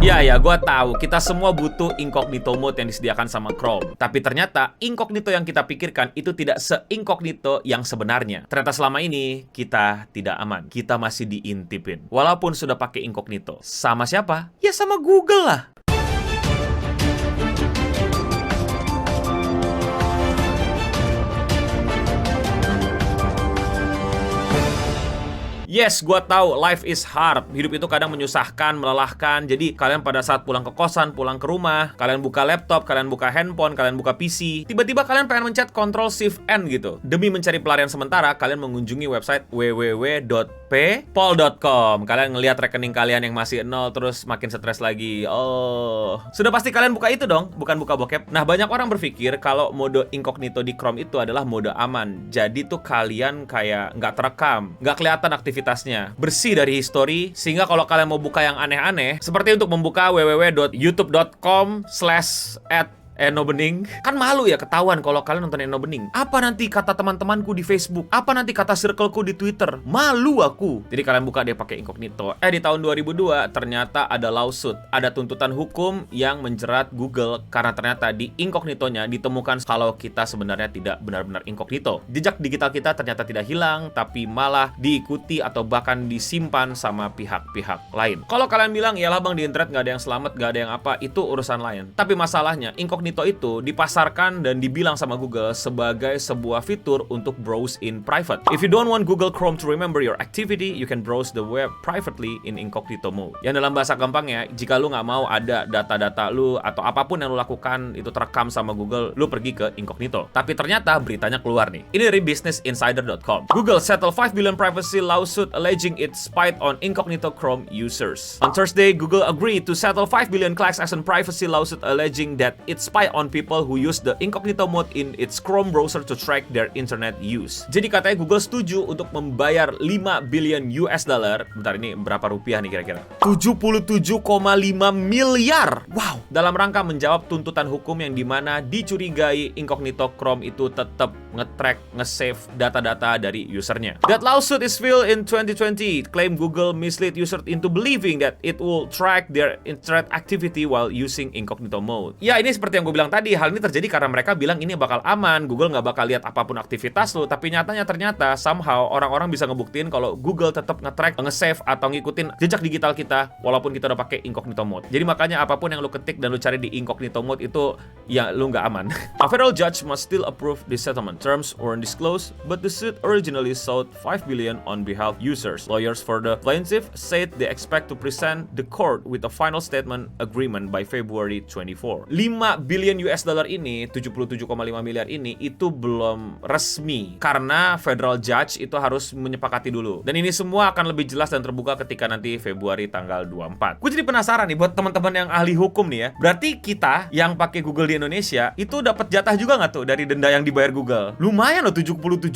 Ya, gua tahu kita semua butuh incognito mode yang disediakan sama Chrome. Tapi ternyata incognito yang kita pikirkan itu tidak se-incognito yang sebenarnya. Ternyata selama ini kita tidak aman. Kita masih diintipin. Walaupun sudah pakai incognito. Sama siapa? Ya sama Google lah. Yes, gua tahu life is hard. Hidup itu kadang menyusahkan, melelahkan. Jadi kalian pada saat pulang ke kosan, pulang ke rumah, kalian buka laptop, kalian buka handphone, kalian buka PC, tiba-tiba kalian pengen mencet Ctrl Shift N gitu. Demi mencari pelarian sementara, kalian mengunjungi website www.paypal.com. Kalian ngelihat rekening kalian yang masih nol, terus makin stres lagi. Oh, sudah pasti kalian buka itu dong, bukan buka bokep. Nah, banyak orang berpikir kalau mode incognito di Chrome itu adalah mode aman. Jadi tuh kalian kayak nggak terekam, nggak kelihatan aktivitasnya, bersih dari history, sehingga kalau kalian mau buka yang aneh-aneh, seperti untuk membuka www.youtube.com/@Eno Bening, kan malu ya ketahuan kalau kalian nonton Eno Bening. Apa nanti kata teman-temanku di Facebook? Apa nanti kata circleku di Twitter? Malu aku. Jadi kalian buka dia pakai incognito. Di tahun 2002 ternyata ada lawsuit, ada tuntutan hukum yang menjerat Google karena ternyata di incognitonya ditemukan kalau kita sebenarnya tidak benar-benar incognito. Jejak digital kita ternyata tidak hilang, tapi malah diikuti atau bahkan disimpan sama pihak-pihak lain. Kalau kalian bilang, yalah bang, di internet nggak ada yang selamat, nggak ada yang apa, itu urusan lain. Tapi masalahnya, incognito itu dipasarkan dan dibilang sama Google sebagai sebuah fitur untuk browse in private. If you don't want Google Chrome to remember your activity, you can browse the web privately in incognito mode. Yang dalam bahasa gampangnya, jika lu nggak mau ada data-data lu atau apapun yang lu lakukan itu terekam sama Google, lu pergi ke incognito. Tapi ternyata beritanya keluar nih. Ini dari businessinsider.com. Google settle 5 billion privacy lawsuit alleging it spied on incognito Chrome users. On Thursday, Google agreed to settle 5 billion class action privacy lawsuit alleging that it spied on people who use the incognito mode in its Chrome browser to track their internet use. Jadi katanya Google setuju untuk membayar 5 billion US dollar. Bentar, ini berapa rupiah nih kira-kira? 77,5 miliar. Wow. Dalam rangka menjawab tuntutan hukum yang dimana dicurigai incognito Chrome itu tetap nge-track, nge-save data-data dari usernya. That lawsuit is filed in 2020. Claim Google misled users into believing that it will track their internet activity while using incognito mode. Ya, ini seperti yang gue bilang tadi, hal ini terjadi karena mereka bilang ini bakal aman, Google nggak bakal lihat apapun aktivitas lo, tapi ternyata somehow orang-orang bisa ngebuktiin kalau Google tetap nge-track, nge-save atau ngikutin jejak digital kita walaupun kita udah pakai incognito mode. Jadi makanya apapun yang lo ketik dan lo cari di incognito mode itu ya lo nggak aman. A federal judge must still approve the settlement. Terms weren't disclosed, but the suit originally sought 5 billion on behalf of users. Lawyers for the plaintiff said they expect to present the court with a final statement agreement by February 24. 5 billion US dollar ini, 77,5 miliar ini, itu belum resmi karena federal judge itu harus menyepakati dulu. Dan ini semua akan lebih jelas dan terbuka ketika nanti Februari tanggal 24. Gue jadi penasaran nih buat teman-teman yang ahli hukum nih ya. Berarti kita yang pakai Google di Indonesia itu dapat jatah juga nggak tuh dari denda yang dibayar Google? Lumayan loh, 77,5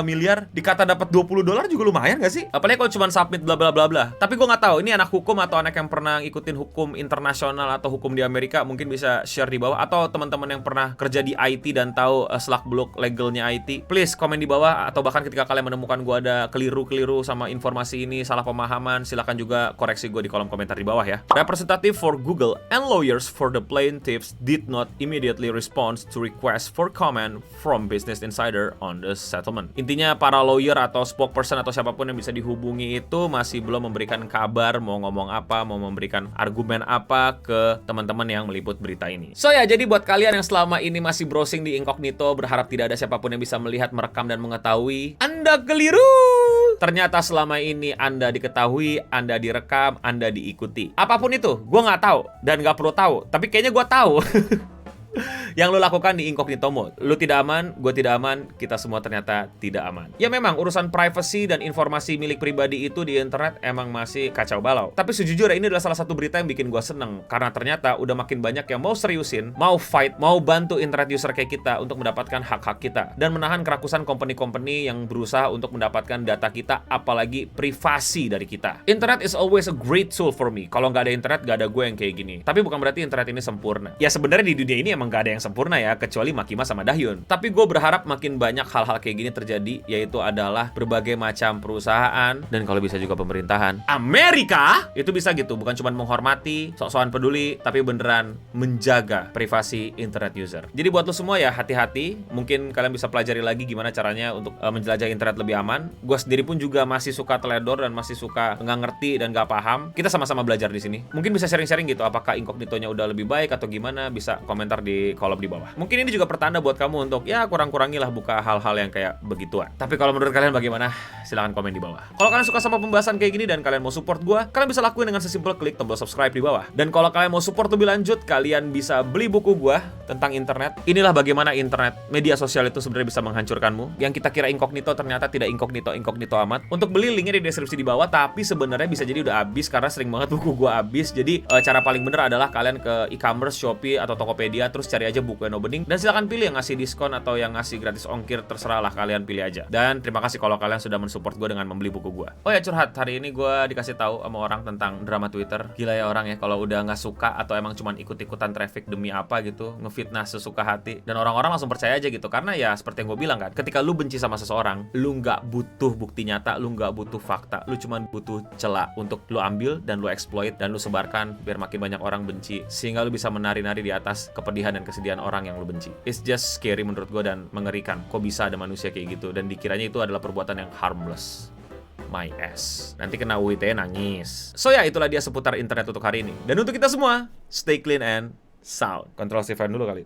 miliar. Dikata dapat 20 dolar juga lumayan nggak sih? Apalagi kalau cuma submit bla bla bla bla. Tapi gue nggak tahu ini anak hukum atau anak yang pernah ikutin hukum internasional atau hukum di Amerika mungkin bisa share di bawah, atau teman-teman yang pernah kerja di IT dan tahu selak-beluk legalnya IT, please komen di bawah, atau bahkan ketika kalian menemukan gue ada keliru-keliru sama informasi ini, salah pemahaman, silahkan juga koreksi gue di kolom komentar di bawah ya. Representative for Google and lawyers for the plaintiffs did not immediately respond to request for comment from Business Insider on the settlement. Intinya para lawyer atau spokesperson atau siapapun yang bisa dihubungi itu masih belum memberikan kabar mau ngomong apa, mau memberikan argumen apa ke teman-teman yang meliput berita ini. So ya, jadi buat kalian yang selama ini masih browsing di incognito, berharap tidak ada siapapun yang bisa melihat, merekam, dan mengetahui, Anda keliru! Ternyata selama ini Anda diketahui, Anda direkam, Anda diikuti. Apapun itu, gue nggak tahu dan nggak perlu tahu. Tapi kayaknya gue tahu. Yang lo lakukan di incognito mode. Lo tidak aman, gue tidak aman, kita semua ternyata tidak aman. Ya memang urusan privacy dan informasi milik pribadi itu di internet emang masih kacau balau. Tapi sejujurnya ini adalah salah satu berita yang bikin gue seneng, karena ternyata udah makin banyak yang mau seriusin, mau fight, mau bantu internet user kayak kita untuk mendapatkan hak-hak kita, dan menahan kerakusan company-company yang berusaha untuk mendapatkan data kita, apalagi privasi dari kita. Internet is always a great tool for me. Kalau nggak ada internet, nggak ada gue yang kayak gini. Tapi bukan berarti internet ini sempurna. Ya sebenarnya di dunia ini emang gak ada yang sempurna ya, kecuali Makima sama Dahyun. Tapi gue berharap makin banyak hal-hal kayak gini terjadi, yaitu adalah berbagai macam perusahaan dan kalau bisa juga pemerintahan Amerika itu bisa gitu, bukan cuma menghormati, sok-sokan peduli, tapi beneran menjaga privasi internet user. Jadi buat lo semua ya, hati-hati. Mungkin kalian bisa pelajari lagi gimana caranya untuk menjelajah internet lebih aman. Gue sendiri pun juga masih suka teledor dan masih suka nggak ngerti dan nggak paham. Kita sama-sama belajar di sini. Mungkin bisa sharing-sharing gitu, apakah incognito-nya udah lebih baik atau gimana, bisa komentar di kolom di bawah. Mungkin ini juga pertanda buat kamu untuk ya kurang-kurangilah buka hal-hal yang kayak begituan. Tapi kalau menurut kalian bagaimana? Silahkan komen di bawah. Kalau kalian suka sama pembahasan kayak gini dan kalian mau support gue, kalian bisa lakuin dengan sesimpel klik tombol subscribe di bawah. Dan kalau kalian mau support lebih lanjut, kalian bisa beli buku gue tentang internet. Inilah bagaimana internet, media sosial itu sebenarnya bisa menghancurkanmu. Yang kita kira incognito ternyata tidak incognito amat. Untuk beli linknya di deskripsi di bawah, tapi sebenarnya bisa jadi udah habis karena sering banget buku gue habis. Jadi cara paling bener adalah kalian ke e-commerce, Shopee atau Tokopedia, terus cari aja buku Eno Bening dan silakan pilih yang ngasih diskon atau yang ngasih gratis ongkir, terserah lah, kalian pilih aja. Dan terima kasih kalau kalian sudah mensupport gue dengan membeli buku gue. Oh ya, curhat, hari ini gue dikasih tahu sama orang tentang drama Twitter. Gila ya orang ya, kalau udah nggak suka atau emang cuman ikut-ikutan traffic demi apa gitu, ngefitnah sesuka hati, dan orang-orang langsung percaya aja gitu. Karena ya seperti yang gue bilang kan, ketika lu benci sama seseorang, lu nggak butuh bukti nyata, lu nggak butuh fakta, lu cuman butuh celah untuk lu ambil dan lu exploit dan lu sebarkan biar makin banyak orang benci, sehingga lu bisa menari-nari di atas kepedihan dan kesedihan orang yang lu benci. It's just scary menurut gue dan mengerikan. Kok bisa ada manusia kayak gitu dan dikiranya itu adalah perbuatan yang harmless. My ass. Nanti kena UIT nangis. So ya, itulah dia seputar internet untuk hari ini. Dan untuk kita semua, stay clean and sound. Control C dulu kali.